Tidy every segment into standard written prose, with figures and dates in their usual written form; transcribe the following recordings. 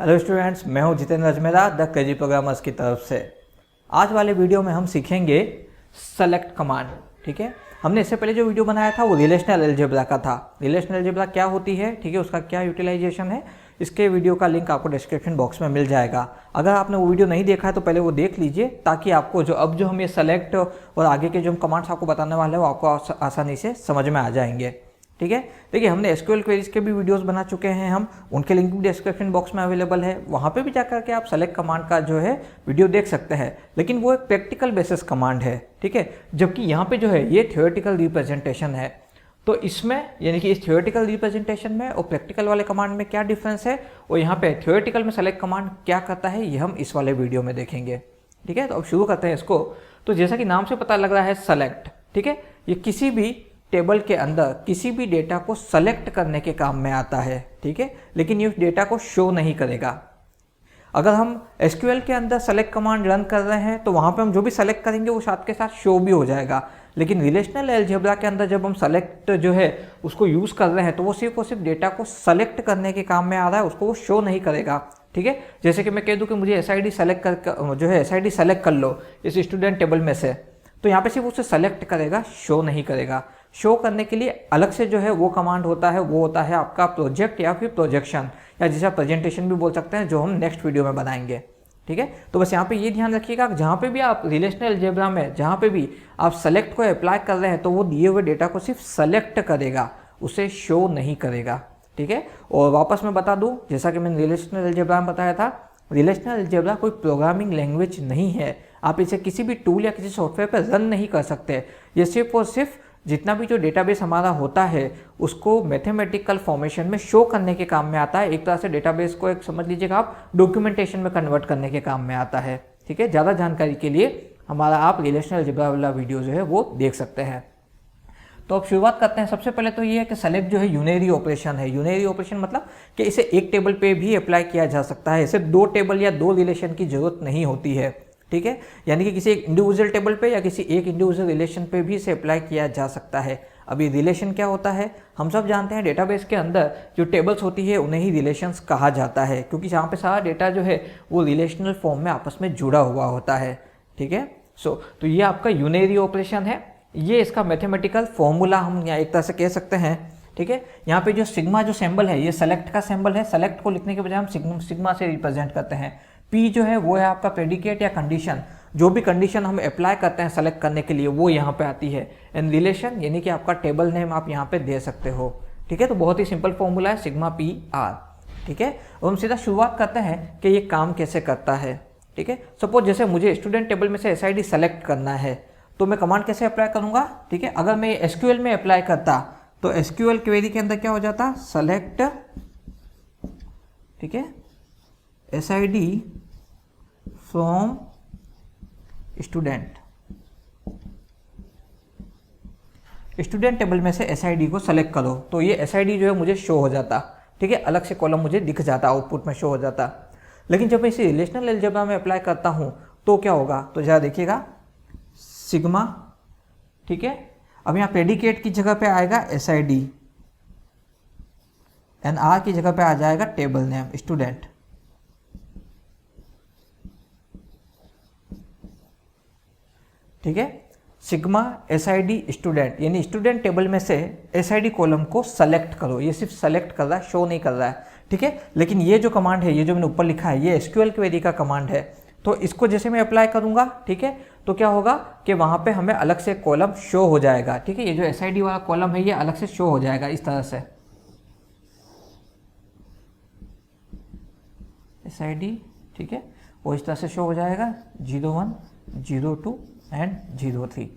Hello students, मैं हूं Jitendra Ajmera the KG programmers की तरफ से। आज वाले वीडियो में हम सीखेंगे सेलेक्ट कमांड। ठीक है, हमने इससे पहले जो वीडियो बनाया था वो रिलेशनल अलजेब्रा का था। रिलेशनल अलजेब्रा क्या होती है, ठीक है, उसका क्या यूटिलाइजेशन है, इसके वीडियो का लिंक आपको डिस्क्रिप्शन बॉक्स में मिल जाएगा। अगर आपने वो वीडियो नहीं देखा है तो पहले वो देख लीजिए, ताकि आपको जो हम ये सेलेक्ट और आगे के जो हम कमांड्स आपको बताने वाले हैं वो आपको आसानी से समझ में आ जाएंगे। ठीक है, देखिए हमने एसक्यूएल क्वेरीज के भी वीडियोस बना चुके हैं हम, उनके लिंक भी डिस्क्रिप्शन बॉक्स में अवेलेबल है। वहाँ पे भी जाकर के आप सेलेक्ट कमांड का जो है वीडियो देख सकते हैं, लेकिन वो एक प्रैक्टिकल बेसिस कमांड है। ठीक है, जबकि यहाँ पे जो है ये थियोरेटिकल रिप्रेजेंटेशन है। तो इसमें यानी कि इस थियोरेटिकल रिप्रेजेंटेशन में और प्रैक्टिकल वाले कमांड में क्या डिफरेंस है, और यहाँ पे थियोरेटिकल में सेलेक्ट कमांड क्या करता है, ये हम इस वाले वीडियो में देखेंगे। ठीक है, तो अब शुरू करते हैं इसको। तो जैसा कि नाम से पता लग रहा है सेलेक्ट, ठीक है, ये किसी भी टेबल के अंदर किसी भी डेटा को सेलेक्ट करने के काम में आता है। ठीक है, लेकिन ये उस डेटा को शो नहीं करेगा। अगर हम एसक्यूएल के अंदर सेलेक्ट कमांड रन कर रहे हैं तो वहाँ पे हम जो भी सेलेक्ट करेंगे वो साथ के साथ शो भी हो जाएगा। लेकिन रिलेशनल अलजेब्रा के अंदर जब हम सेलेक्ट जो है उसको यूज़ कर रहे हैं तो वो सिर्फ और सिर्फ डेटा को सेलेक्ट करने के काम में आ रहा है, उसको वो शो नहीं करेगा। ठीक है, जैसे कि मैं कह दूँ कि मुझे एसआईडी सेलेक्ट कर जो है एसआईडी सेलेक्ट कर लो इस स्टूडेंट टेबल में से, तो यहाँ पे सिर्फ उसे सेलेक्ट करेगा, शो नहीं करेगा। शो करने के लिए अलग से जो है वो कमांड होता है, वो होता है आपका प्रोजेक्ट या फिर प्रोजेक्शन, या जिसे आप प्रेजेंटेशन भी बोल सकते हैं, जो हम नेक्स्ट वीडियो में बनाएंगे। ठीक है, तो बस यहाँ पे ये ध्यान रखिएगा, जहाँ पे भी आप रिलेशनल अलजेब्रा में जहाँ पे भी आप सेलेक्ट को अप्लाई कर रहे हैं तो वो दिए हुए डेटा को सिर्फ सेलेक्ट करेगा, उसे शो नहीं करेगा। ठीक है, और वापस मैं बता दूँ, जैसा कि मैंने रिलेशनल अलजेब्रा में बताया था, रिलेशनल अलजेब्रा कोई प्रोग्रामिंग लैंग्वेज नहीं है। आप इसे किसी भी टूल या किसी सॉफ्टवेयर पर रन नहीं कर सकते। ये सिर्फ और सिर्फ जितना भी जो डेटाबेस हमारा होता है उसको मैथमेटिकल फॉर्मेशन में शो करने के काम में आता है। एक तरह से डेटाबेस को एक समझ लीजिएगा आप डॉक्यूमेंटेशन में कन्वर्ट करने के काम में आता है। ठीक है, ज़्यादा जानकारी के लिए हमारा आप रिलेशनल अलजेब्रा वाला वीडियो जो है वो देख सकते हैं। तो अब शुरुआत करते हैं। सबसे पहले तो ये है कि सेलेक्ट जो है यूनरी ऑपरेशन है। यूनरी ऑपरेशन मतलब कि इसे एक टेबल पे भी अप्लाई किया जा सकता है, इसे दो टेबल या दो रिलेशन की जरूरत नहीं होती है। ठीक है, यानी कि किसी एक इंडिविजुअल टेबल पे या किसी एक इंडिविजुअल रिलेशन पे भी इसे अप्लाई किया जा सकता है। अभी रिलेशन क्या होता है, हम सब जानते हैं, डेटाबेस के अंदर जो टेबल्स होती है उन्हें ही रिलेशंस कहा जाता है, क्योंकि जहाँ पे सारा डेटा जो है वो रिलेशनल फॉर्म में आपस में जुड़ा हुआ होता है। ठीक है, तो ये आपका यूनरी ऑपरेशन है, ये इसका मैथमेटिकल फॉर्मूला हम यहाँ एक तरह से कह सकते हैं। ठीक है, यहाँ पे जो सिग्मा जो सिंबल है ये सेलेक्ट का सिंबल है। सेलेक्ट को लिखने के बजाय हम सिग्मा से रिप्रेजेंट करते हैं। पी जो है वो है आपका प्रेडिकेट या कंडीशन, जो भी कंडीशन हम अप्लाई करते हैं सेलेक्ट करने के लिए वो यहाँ पे आती है। एंड रिलेशन यानी कि आपका टेबल नेम आप यहाँ पे दे सकते हो। ठीक है, तो बहुत ही सिंपल फॉर्मूला है सिग्मा पी आर। ठीक है, और हम सीधा शुरुआत करते हैं कि ये काम कैसे करता है। ठीक है, सपोज जैसे मुझे स्टूडेंट टेबल में से एसआईडी सेलेक्ट करना है तो मैं कमांड कैसे अप्लाई करूँगा। ठीक है, अगर मैं एसक्यूएल में अप्लाई करता तो एसक्यूएल क्वेरी के अंदर क्या हो जाता, सेलेक्ट, ठीक है, एसआईडी फ्रॉम स्टूडेंट टेबल में से एसआईडी को सेलेक्ट करो, तो ये एसआईडी जो है मुझे शो हो जाता। ठीक है, अलग से कॉलम मुझे दिख जाता, आउटपुट में शो हो जाता। लेकिन जब मैं इसे रिलेशनल अलजेब्रा में अप्लाई करता हूँ तो क्या होगा, तो जरा देखिएगा, सिग्मा, ठीक है, अब यहाँ प्रेडिकेट की जगह पे आएगा एसआईडी एंड आर की जगह पे आ जाएगा टेबल नेम स्टूडेंट। ठीक है, सिग्मा एसआईडी स्टूडेंट, यानी स्टूडेंट टेबल में से एसआईडी कॉलम को सेलेक्ट करो। ये सिर्फ सेलेक्ट कर रहा है, शो नहीं कर रहा है। ठीक है, लेकिन ये जो कमांड है, ये जो मैंने ऊपर लिखा है, ये एसक्यूएल क्वेरी का कमांड है। तो इसको जैसे मैं अप्लाई करूंगा, ठीक है, तो क्या होगा कि वहां पे हमें अलग से कॉलम शो हो जाएगा। ठीक है, ये जो एसआईडी वाला कॉलम है ये अलग से शो हो जाएगा इस तरह से, एसआईडी, ठीक है, वो इस तरह से शो हो जाएगा 01, 02 एंड 03।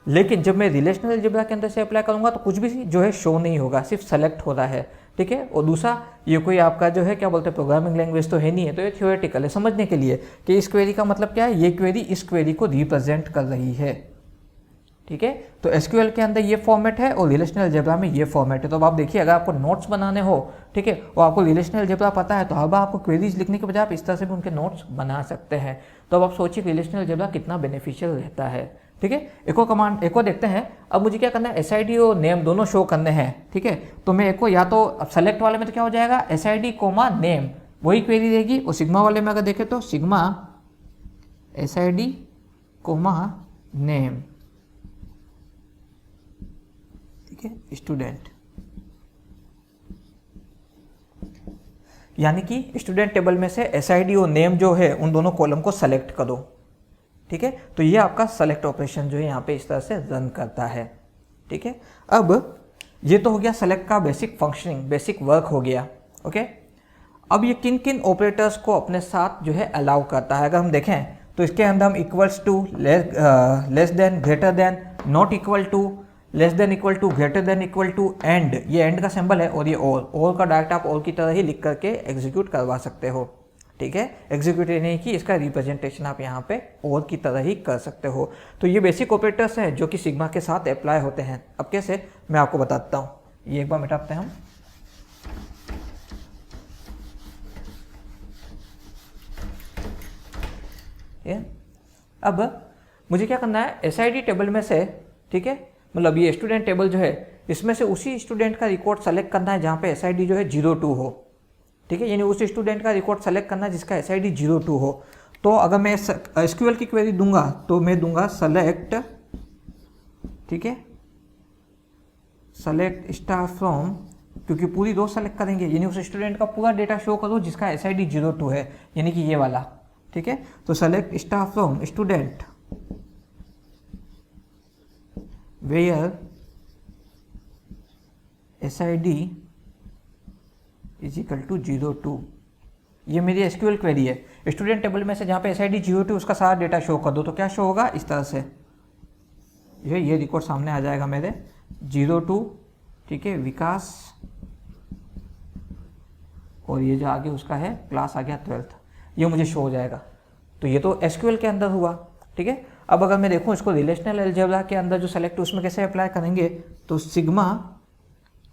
लेकिन जब मैं रिलेशनल अलजेब्रा के अंदर से अप्लाई करूंगा तो कुछ भी जो है शो नहीं होगा, सिर्फ सेलेक्ट हो रहा है। ठीक है, और दूसरा ये कोई आपका जो है क्या बोलते हैं प्रोग्रामिंग लैंग्वेज तो है नहीं है, तो ये थ्योरेटिकल है समझने के लिए कि इस क्वेरी का मतलब क्या है, ये क्वेरी इस क्वेरी को रिप्रेजेंट कर रही है। ठीक है, तो एसक्यूएल के अंदर ये फॉर्मेट है और रिलेशनल अलजेब्रा में ये फॉर्मेट है। तो अब आप देखिए, अगर आपको नोट्स बनाने हो, ठीक है, और आपको रिलेशनल अलजेब्रा पता है तो अब आपको क्वेरीज लिखने के बजाय आप इस तरह से भी उनके नोट्स बना सकते हैं। तो अब आप सोचिए रिलेशनल अलजेब्रा कितना बेनिफिशियल रहता है। ठीक है, एक और कमांड एक और देखते हैं। अब मुझे क्या करना है, एसआईडी और नेम दोनों शो करने हैं। ठीक है, तो मैं एक को या तो अब सेलेक्ट वाले में तो क्या हो जाएगा, एसआईडी कोमा नेम, वही क्वेरी रहेगी। और सिग्मा वाले में अगर देखें तो सिग्मा SID कोमा नेम, ठीक है, स्टूडेंट, यानी कि स्टूडेंट टेबल में से SID और नेम जो है उन दोनों कॉलम को सेलेक्ट करो, ठीक है। तो ये आपका सेलेक्ट ऑपरेशन जो है यहाँ पे इस तरह से रन करता है, ठीक है। अब ये तो हो गया सेलेक्ट का बेसिक फंक्शनिंग, बेसिक वर्क हो गया, ओके। अब ये किन किन ऑपरेटर्स को अपने साथ जो है अलाउ करता है, अगर हम देखें तो इसके अंदर हम equals to, less than, greater than, not equal to, less than equal to, greater than equal to, and, ये एंड का सिंबल है, और ये और का डायरेक्ट आप और की तरह ही लिख करके एग्जीक्यूट करवा सकते हो, ठीक है। एग्जीक्यूट नहीं की, इसका रिप्रेजेंटेशन आप यहाँ पे और की तरह ही कर सकते हो। तो ये बेसिक ऑपरेटर्स हैं जो कि सिग्मा के साथ अप्लाई होते हैं। अब कैसे, मैं आपको बताता हूँ। ये एक बार मिटाते हैं हम। अब मुझे क्या करना है, SID टेबल में से, ठीक है, मतलब ये स्टूडेंट टेबल जो है इसमें से उसी स्टूडेंट का रिकॉर्ड सेलेक्ट करना है जहाँ पे SID जो है 02 हो, ठीक है, यानी उस स्टूडेंट का रिकॉर्ड सेलेक्ट करना है जिसका SID 02 हो। तो अगर मैं SQL की क्वेरी दूंगा तो मैं दूंगा सेलेक्ट, ठीक है, सेलेक्ट स्टार फ्रॉम, क्योंकि पूरी रो सेलेक्ट करेंगे, यानी उस स्टूडेंट का पूरा डेटा शो करो जिसका SID 02 है, यानी कि ये वाला, ठीक है। तो select star from student where SID is equal to 02। ये मेरी SQL क्वेरी है। स्टूडेंट टेबल में से जहाँ पे SID 02 उसका सारा डेटा शो कर दो, तो क्या शो होगा, इस तरह से ये रिकॉर्ड सामने आ जाएगा मेरे 02, ठीक है, विकास, और ये जो आगे उसका है क्लास आ गया 12th, ये मुझे शो हो जाएगा। तो ये तो SQL के अंदर हुआ, ठीक है। अब अगर मैं देखूँ इसको रिलेशनल अलजेब्रा के अंदर जो सेलेक्ट उसमें कैसे अप्लाई करेंगे, तो सिग्मा,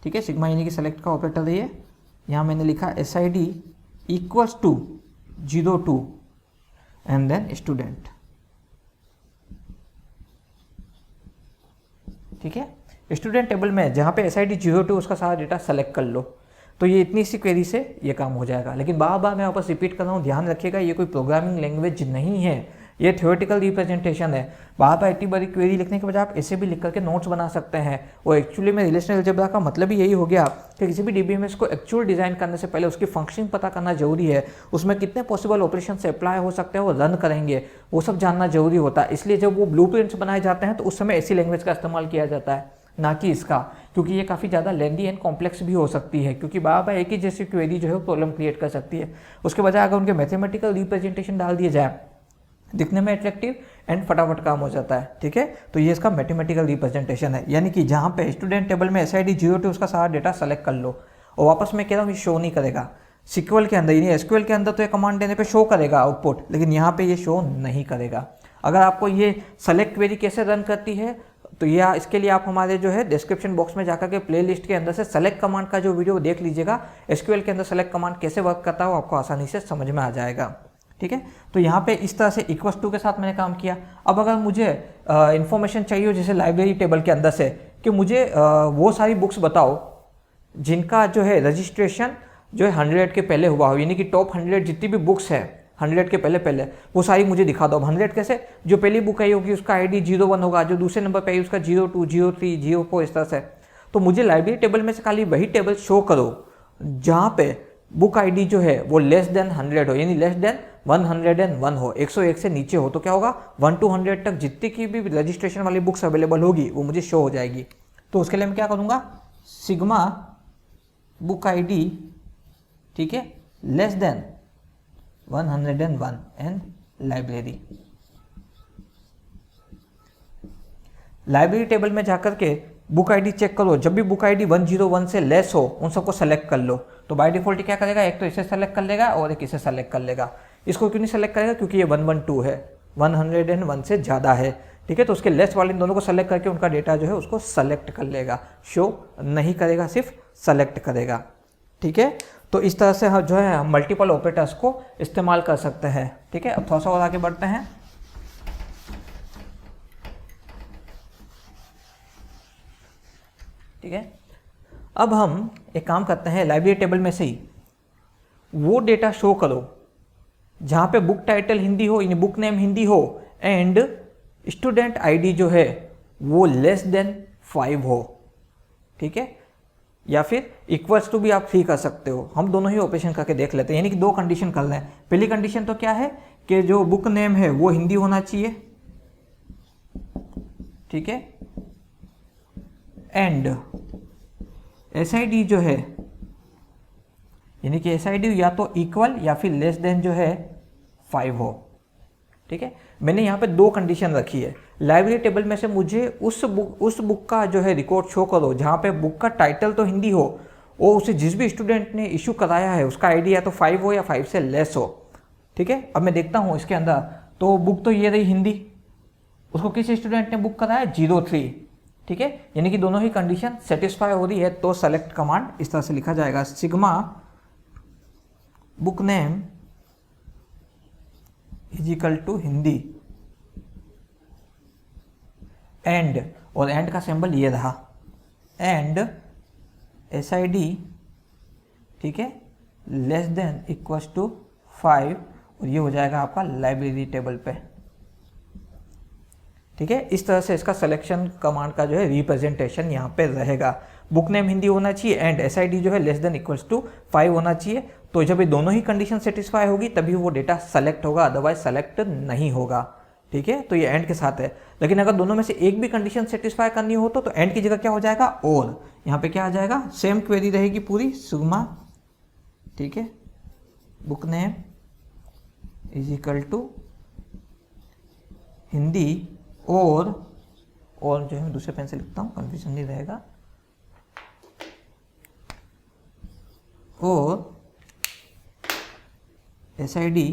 ठीक है, सिग्मा यानी कि सेलेक्ट का ऑपरेटर है ये। यहाँ मैंने लिखा SID equals to 02 and then student, ठीक है। स्टूडेंट टेबल में जहाँ पे SID 02 उसका सारा डेटा सेलेक्ट कर लो। तो ये इतनी सी क्वेरी से ये काम हो जाएगा। लेकिन बार बार मैं वापस रिपीट कर रहा हूँ, ध्यान रखिएगा ये कोई प्रोग्रामिंग लैंग्वेज नहीं है, ये थ्योरेटिकल रिप्रेजेंटेशन है। बार बार इतनी बड़ी क्वेरी लिखने के बजाय आप ऐसे भी लिख करके नोट्स बना सकते हैं। और एक्चुअली में रिलेशनल अलजेब्रा का मतलब ही यही हो गया कि किसी भी DBMS को एक्चुअल डिज़ाइन करने से पहले उसकी फंक्शनिंग पता करना जरूरी है, उसमें कितने पॉसिबल ऑपरेशन से अप्लाई हो सकते हैं, वो रन करेंगे, वो सब जानना जरूरी होता है। इसलिए जब वो ब्लूप्रिंट्स बनाए जाते हैं तो उस समय ऐसी लैंग्वेज का इस्तेमाल किया जाता है, ना कि इसका, क्योंकि ये काफ़ी ज़्यादा लेंदी एंड कॉम्प्लेक्स भी हो सकती है, क्योंकि बार बार एक ही जैसी क्वेरी जो है वो प्रॉब्लम क्रिएट कर सकती है। उसके बजाय अगर उनके मैथमेटिकल रिप्रेजेंटेशन डाल दिए जाए, दिखने में अट्रैक्टिव एंड फटाफट काम हो जाता है, ठीक है। तो ये इसका मैथमेटिकल रिप्रेजेंटेशन है, यानी कि जहाँ पे स्टूडेंट टेबल में SID 02 उसका सारा डेटा सेलेक्ट कर लो। और वापस मैं कह रहा हूँ ये शो नहीं करेगा SQL के अंदर, यानी SQL के अंदर तो ये कमांड देने पे शो करेगा आउटपुट, लेकिन यहाँ पे ये शो नहीं करेगा। अगर आपको ये सेलेक्ट क्वेरी कैसे रन करती है, तो यह इसके लिए आप हमारे जो है डिस्क्रिप्शन बॉक्स में जाकर के प्लेलिस्ट के अंदर से सेलेक्ट कमांड का जो वीडियो देख लीजिएगा। SQL के अंदर सेलेक्ट कमांड कैसे वर्क करता है वो आपको आसानी से समझ में आ जाएगा, ठीक है। तो यहाँ पे इस तरह से इक्वल्स टू के साथ मैंने काम किया। अब अगर मुझे इन्फॉर्मेशन चाहिए हो जैसे लाइब्रेरी टेबल के अंदर से कि मुझे वो सारी बुक्स बताओ जिनका जो है रजिस्ट्रेशन जो है 100 के पहले हुआ हो, यानी कि टॉप 100 जितनी भी बुक्स है 100 के पहले वो सारी मुझे दिखा दो। 100 कैसे, जो पहली बुक आई होगी उसका ID 01 होगा, जो दूसरे नंबर पे आई उसका 02, 03, 04 इस तरह से। तो मुझे लाइब्रेरी टेबल में से खाली वही टेबल शो करो जहाँ पे बुक ID जो है वो लेस देन 100 हो, यानी लेस देन 101 हो, 101 से नीचे हो। तो क्या होगा, 1 to 100 तक जितनी की भी रजिस्ट्रेशन वाली बुक्स अवेलेबल होगी वो मुझे शो हो जाएगी। तो उसके लिए मैं क्या करूँगा, सिग्मा बुक ID, ठीक है, less than 101 and library. Library table में जाकर के बुक ID चेक करो, जब भी बुक ID 101 से लेस हो उन सबको सेलेक्ट कर लो। तो बाय डिफॉल्ट क्या करेगा, एक तो इसे सेलेक्ट कर लेगा और एक इसे सेलेक्ट कर लेगा। इसको क्यों नहीं सेलेक्ट करेगा, क्योंकि ये 112 है, 101 से ज़्यादा है, ठीक है। तो उसके लेस वाले इन दोनों को सेलेक्ट करके उनका डेटा जो है उसको सेलेक्ट कर लेगा, शो नहीं करेगा, सिर्फ सेलेक्ट करेगा, ठीक है। तो इस तरह से जो है हम मल्टीपल ऑपरेटर्स को इस्तेमाल कर सकते हैं, ठीक है। अब थोड़ा सा और आगे बढ़ते हैं। ठीक है, अब हम एक काम करते हैं, लाइब्रेरी टेबल में से ही वो डेटा शो करो जहाँ पे बुक टाइटल हिंदी हो, यानी बुक नेम हिंदी हो, एंड स्टूडेंट आईडी जो है वो लेस देन 5 हो, ठीक है, या फिर इक्वल्स टू भी आप 3 कर सकते हो। हम दोनों ही ऑपरेशन करके देख लेते हैं, यानी कि 2 कंडीशन कर रहे हैं। पहली कंडीशन तो क्या है कि जो बुक नेम है वो हिंदी होना चाहिए, ठीक है, एंड एसआईडी जो है, यानी कि एसआईडी या तो इक्वल या फिर लेस देन जो है 5 हो, ठीक है। मैंने यहाँ पे 2 कंडीशन रखी है। लाइब्रेरी टेबल में से मुझे उस बुक का जो है रिकॉर्ड शो करो जहाँ पे बुक का टाइटल तो हिंदी हो और उसे जिस भी स्टूडेंट ने इशू कराया है उसका आईडी या तो 5 हो या 5 से लेस हो, ठीक है। अब मैं देखता हूँ इसके अंदर, तो बुक तो ये रही हिंदी, उसको किस स्टूडेंट ने बुक कराया 03, ठीक है, यानी कि दोनों ही कंडीशन सेटिस्फाई हो रही है। तो सेलेक्ट कमांड इस तरह से लिखा जाएगा, sigma book name is equal to Hindi and, और एंड का सिंबल ये रहा, एंड एसआईडी, ठीक है, लेस देन इक्वल्स टू 5, और ये हो जाएगा आपका लाइब्रेरी टेबल पे, ठीक है। इस तरह से इसका सिलेक्शन कमांड का जो है रिप्रेजेंटेशन यहाँ पे रहेगा। बुक नेम हिंदी होना चाहिए एंड एसआईडी जो है लेस देन इक्वल्स टू 5 होना चाहिए। तो जब ये दोनों ही कंडीशन सेटिस्फाई होगी तभी वो डेटा सेलेक्ट होगा, अदरवाइज सेलेक्ट नहीं होगा, ठीक है। तो ये एंड के साथ है, लेकिन अगर दोनों में से एक भी कंडीशन सेटिस्फाई करनी हो तो एंड की जगह क्या हो जाएगा, और यहाँ पे क्या आ जाएगा, सेम क्वेरी रहेगी पूरी, सिग्मा, ठीक है, book name is equal to Hindi, और जो है मैं दूसरे पेन से लिखता हूँ, कंफ्यूजन नहीं रहेगा, और SID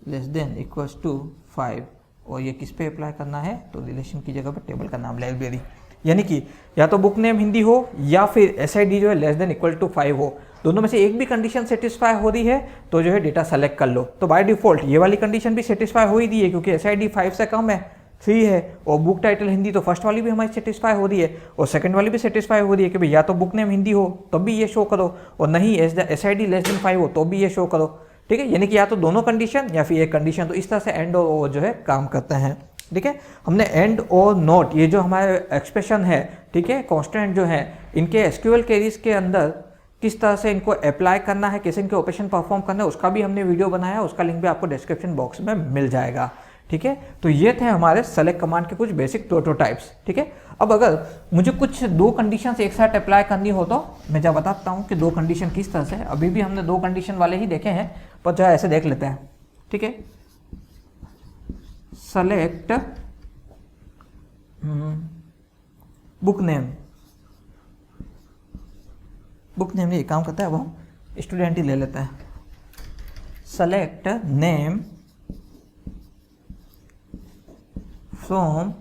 less than equals to 5, और ये किस पे अप्लाई करना है, तो रिलेशन की जगह पे टेबल का नाम लाइब्रेरी, यानी कि या तो बुक नेम हिंदी हो या फिर एसआईडी जो है लेस देन इक्वल टू 5 हो। दोनों में से एक भी कंडीशन सेटिस्फाई हो रही है तो जो है डेटा सेलेक्ट कर लो। तो बाय डिफॉल्ट ये वाली कंडीशन भी सेटिस्फाई हो ही रही है, क्योंकि एसआईडी 5 से कम है, 3 है, और बुक टाइटल हिंदी, तो फर्स्ट वाली भी हमारी सेटिस्फाई हो रही है और सेकंड वाली भी सेटिस्फाई हो रही है कि भाई या तो बुक नेम हिंदी हो तब भी ये शो करो, और नहीं एसआईडी लेस देन 5 हो तो भी ये शो करो, ठीक है। यानी कि या तो दोनों कंडीशन या फिर एक कंडीशन। तो इस तरह से एंड और जो है काम करते हैं, ठीक है। हमने एंड और नॉट, ये जो हमारे एक्सप्रेशन है, ठीक है, कॉन्स्टेंट जो है, इनके एसक्यूएल क्वेरीज के अंदर किस तरह से इनको अप्लाई करना है, कैसे इनके ऑपरेशन परफॉर्म करना है, उसका भी हमने वीडियो बनाया है, उसका लिंक भी आपको डिस्क्रिप्शन बॉक्स में मिल जाएगा, ठीक है। तो ये थे हमारे सेलेक्ट कमांड के कुछ बेसिक प्रोटोटाइप्स, ठीक है। अब अगर मुझे कुछ 2 कंडीशंस एक साथ अप्लाई करनी हो तो मैं जब बताता हूँ कि 2 कंडीशन किस तरह से, अभी भी हमने 2 कंडीशन वाले ही देखे हैं, पर जो है ऐसे देख लेते हैं, ठीक है। Select book name, book name ये काम करता है, वो हम स्टूडेंट ही ले लेते हैं। Select name from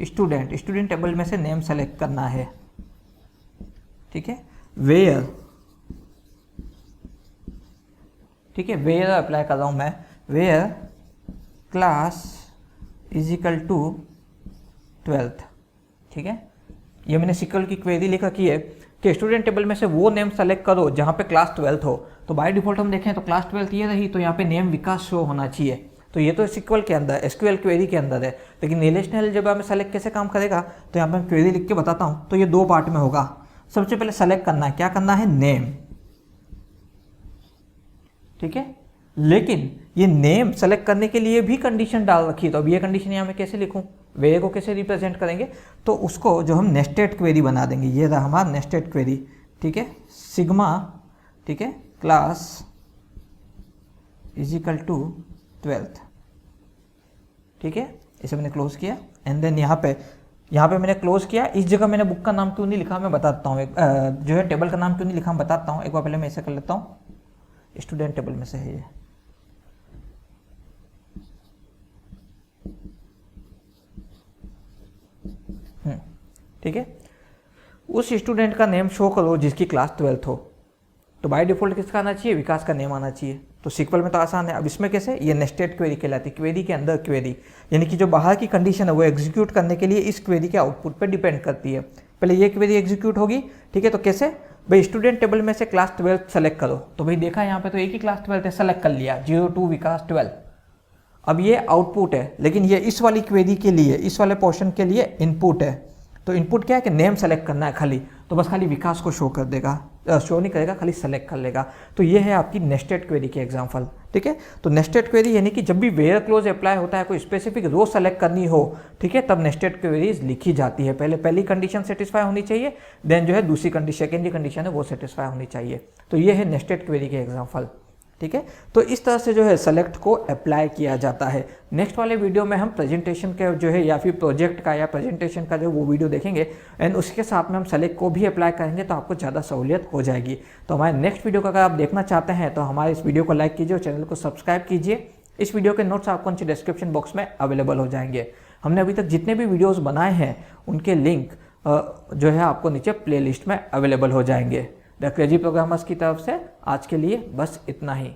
student, student table में से नेम सेलेक्ट करना है, ठीक है। वेयर, ठीक है, वेयर अप्लाई कर रहा हूं मैं, where class is equal to 12th, ठीक है। ये मैंने सिक्वल की क्वेरी लिख रखी है कि स्टूडेंट टेबल में से वो नेम सेलेक्ट करो जहाँ पे क्लास 12th हो। तो बाय डिफॉल्ट हम देखें तो क्लास 12th ये रही, तो यहाँ पे नेम विकास शो होना चाहिए। तो ये तो सिक्वल के अंदर, एसक्यूएल क्वेरी के अंदर है, लेकिन रिलेशनल अलजेब्रा में सेलेक्ट कैसे काम करेगा, तो यहाँ पे मैं क्वेरी लिख के बताता हूँ। तो ये 2 पार्ट में होगा। सबसे पहले सेलेक्ट करना है, क्या करना है, नेम, ठीक है। लेकिन ये नेम सेलेक्ट करने के लिए भी कंडीशन डाल रखी है, तो अब ये कंडीशन यहाँ मैं कैसे लिखूँ, वे को कैसे रिप्रेजेंट करेंगे, तो उसको जो हम नेस्टेड क्वेरी बना देंगे, ये रहा हमारा नेस्टेड क्वेरी, ठीक है। सिग्मा, ठीक है, class is equal to 12th, ठीक है। इसे मैंने क्लोज किया एंड देन यहाँ पे मैंने क्लोज किया। इस जगह मैंने बुक का नाम क्यों नहीं लिखा मैं बताता हूँ, जो है टेबल का नाम क्यों नहीं लिखा मैं बताता हूँ। एक बार पहले मैं ऐसे कर लेता हूँ, स्टूडेंट टेबल में से है ये, ठीक है। उस स्टूडेंट का नेम शो करो जिसकी क्लास 12th हो। तो बाय डिफॉल्ट किसका आना चाहिए, विकास का नेम आना चाहिए। तो सिक्वल में तो आसान है। अब इसमें कैसे, ये नेस्टेड क्वेरी कहलाती है, क्वेरी के अंदर क्वेरी, यानी कि जो बाहर की कंडीशन है वो एग्जीक्यूट करने के लिए इस क्वेरी के आउटपुट पर डिपेंड करती है। पहले ये क्वेरी एग्जीक्यूट होगी, ठीक है। तो कैसे, भाई स्टूडेंट टेबल में से क्लास 12 सेलेक्ट करो, तो भाई देखा यहाँ पे तो एक ही क्लास 12 है, सेलेक्ट कर लिया 02 विकास 12। अब ये आउटपुट है, लेकिन ये इस वाली क्वेरी के लिए, इस वाले पोर्शन के लिए इनपुट है। तो इनपुट क्या है कि नेम सेलेक्ट करना है खाली, तो बस खाली विकास को शो कर देगा, शो नहीं करेगा, खाली सेलेक्ट कर लेगा। तो ये है आपकी नेस्टेड क्वेरी के एग्जाम्पल, ठीक है। तो नेस्टेड क्वेरी यानी कि जब भी वेयर क्लोज अप्लाई होता है, कोई स्पेसिफिक रो सेलेक्ट करनी हो, ठीक है, तब नेस्टेड क्वेरीज लिखी जाती है। पहली कंडीशन सेटिस्फाई होनी चाहिए, देन जो है दूसरी कंडीशन, सेकेंडरी कंडीशन है वो सेटिस्फाई होनी चाहिए। तो ये है नेस्टेड क्वेरी के एग्जाम्पल, ठीक है। तो इस तरह से जो है सेलेक्ट को अप्लाई किया जाता है। नेक्स्ट वाले वीडियो में हम प्रेजेंटेशन के जो है या फिर प्रोजेक्ट का या प्रेजेंटेशन का जो वो वीडियो देखेंगे, एंड उसके साथ में हम सेलेक्ट को भी अप्लाई करेंगे, तो आपको ज़्यादा सहूलियत हो जाएगी। तो हमारे नेक्स्ट वीडियो का अगर आप देखना चाहते हैं तो हमारे इस वीडियो को लाइक कीजिए और चैनल को सब्सक्राइब कीजिए। इस वीडियो के नोट्स आपको नीचे डिस्क्रिप्शन बॉक्स में अवेलेबल हो जाएंगे। हमने अभी तक जितने भी वीडियोज़ बनाए हैं उनके लिंक जो है आपको नीचे प्ले लिस्ट में अवेलेबल हो जाएंगे। द क्रेजी प्रोग्रामर्स की तरफ से आज के लिए बस इतना ही।